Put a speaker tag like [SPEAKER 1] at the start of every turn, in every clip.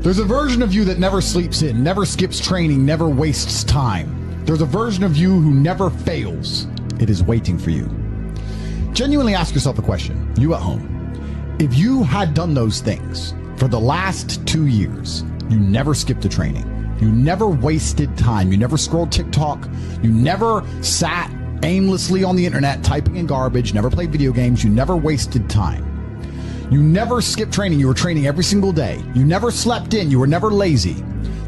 [SPEAKER 1] There's a version of you that never sleeps in, never skips training, never wastes time. There's a version of you who never fails. It is waiting for you. Genuinely ask yourself a question, you at home. If you had done those things for the last 2 years, you never skipped a training, you never wasted time, you never scrolled TikTok, you never sat aimlessly on the internet typing in garbage, never played video games, you never wasted time. You never skipped training. You were training every single day. You never slept in. You were never lazy.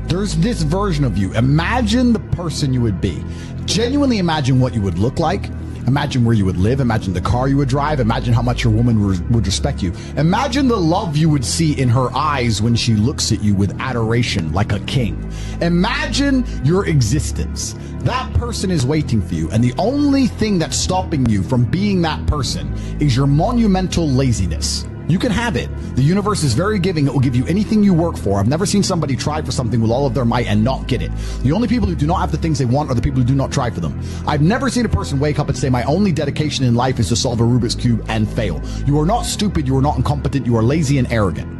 [SPEAKER 1] There's this version of you. Imagine the person you would be. Genuinely imagine what you would look like. Imagine where you would live. Imagine the car you would drive. Imagine how much your woman would respect you. Imagine the love you would see in her eyes when she looks at you with adoration like a king. Imagine your existence. That person is waiting for you, and the only thing that's stopping you from being that person is your monumental laziness. You can have it. The universe is very giving. It will give you anything you work for. I've never seen somebody try for something with all of their might and not get it. The only people who do not have the things they want are the people who do not try for them. I've never seen a person wake up and say, my only dedication in life is to solve a Rubik's Cube and fail. You are not stupid. You are not incompetent. You are lazy and arrogant.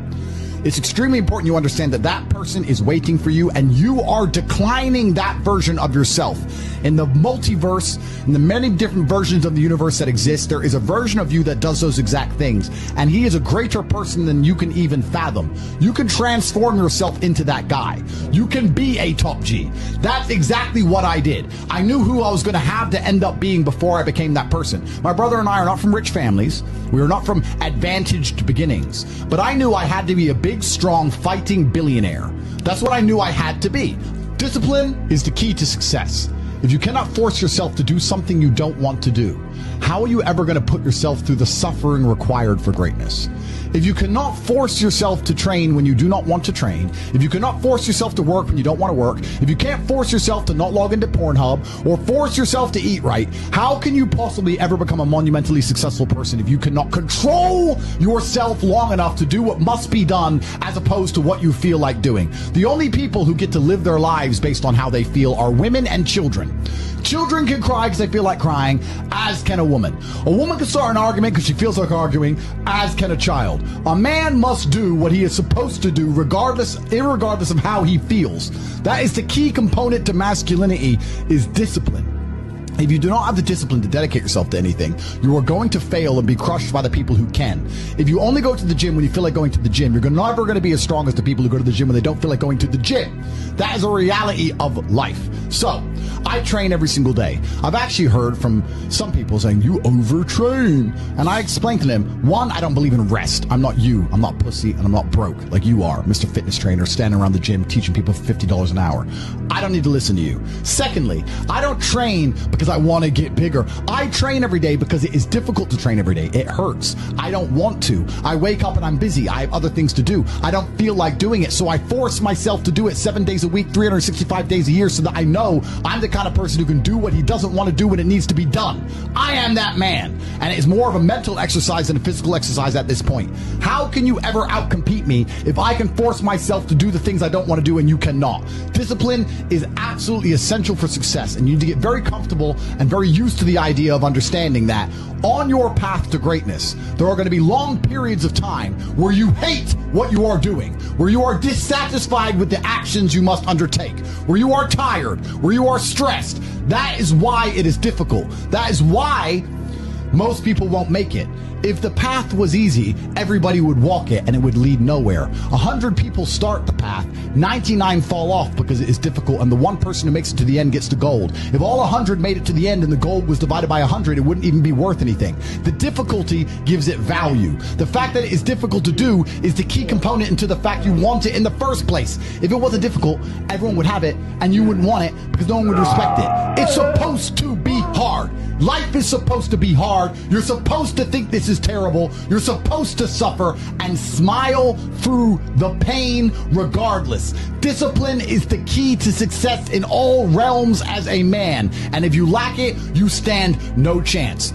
[SPEAKER 1] It's extremely important you understand that that person is waiting for you, and you are declining that version of yourself. In the multiverse, in the many different versions of the universe that exist, there is a version of you that does those exact things, and he is a greater person than you can even fathom. You can transform yourself into that guy. You can be a top G. That's exactly what I did. I knew who I was going to have to end up being before I became that person. My brother and I are not from rich families. We are not from advantaged beginnings, but I knew I had to be a big, strong, fighting billionaire. That's what I knew I had to be. Discipline is the key to success. If you cannot force yourself to do something you don't want to do, how are you ever going to put yourself through the suffering required for greatness? If you cannot force yourself to train when you do not want to train, if you cannot force yourself to work when you don't want to work, if you can't force yourself to not log into Pornhub or force yourself to eat right, how can you possibly ever become a monumentally successful person if you cannot control yourself long enough to do what must be done as opposed to what you feel like doing? The only people who get to live their lives based on how they feel are women and children. Children can cry because they feel like crying, as can a woman. A woman can start an argument because she feels like arguing, as can a child. A man must do what he is supposed to do irregardless of how he feels. That is the key component to masculinity, is discipline. If you do not have the discipline to dedicate yourself to anything, you are going to fail and be crushed by the people who can. If you only go to the gym when you feel like going to the gym, you're never going to be as strong as the people who go to the gym when they don't feel like going to the gym. That is a reality of life. So, I train every single day. I've actually heard from some people saying, you overtrain. And I explained to them, one, I don't believe in rest. I'm not you. I'm not pussy, and I'm not broke like you are, Mr. Fitness Trainer, standing around the gym teaching people for $50 an hour. I don't need to listen to you. Secondly, I don't train because I want to get bigger. I train every day because it is difficult to train every day. It hurts. I don't want to. I wake up and I'm busy. I have other things to do. I don't feel like doing it, so I force myself to do it 7 days a week, 365 days a year, so that I know I'm the kind of person who can do what he doesn't want to do when it needs to be done. I am that man, and it's more of a mental exercise than a physical exercise at this point. How can you ever outcompete me if I can force myself to do the things I don't want to do and you cannot? Discipline is absolutely essential for success, and you need to get very comfortable and very used to the idea of understanding that on your path to greatness, there are going to be long periods of time where you hate what you are doing, where you are dissatisfied with the actions you must undertake, where you are tired, where you are stressed. That is why it is difficult. That is why most people won't make it. If the path was easy, everybody would walk it and it would lead nowhere. 100 people start the path, 99 fall off because it is difficult, and the one person who makes it to the end gets the gold. If all 100 made it to the end and the gold was divided by 100, it wouldn't even be worth anything. The difficulty gives it value. The fact that it is difficult to do is the key component into the fact you want it in the first place. If it wasn't difficult, everyone would have it and you wouldn't want it because no one would respect it. It's supposed to be hard. Life is supposed to be hard. You're supposed to think this is terrible. You're supposed to suffer and smile through the pain regardless. Discipline is the key to success in all realms as a man. And if you lack it, you stand no chance.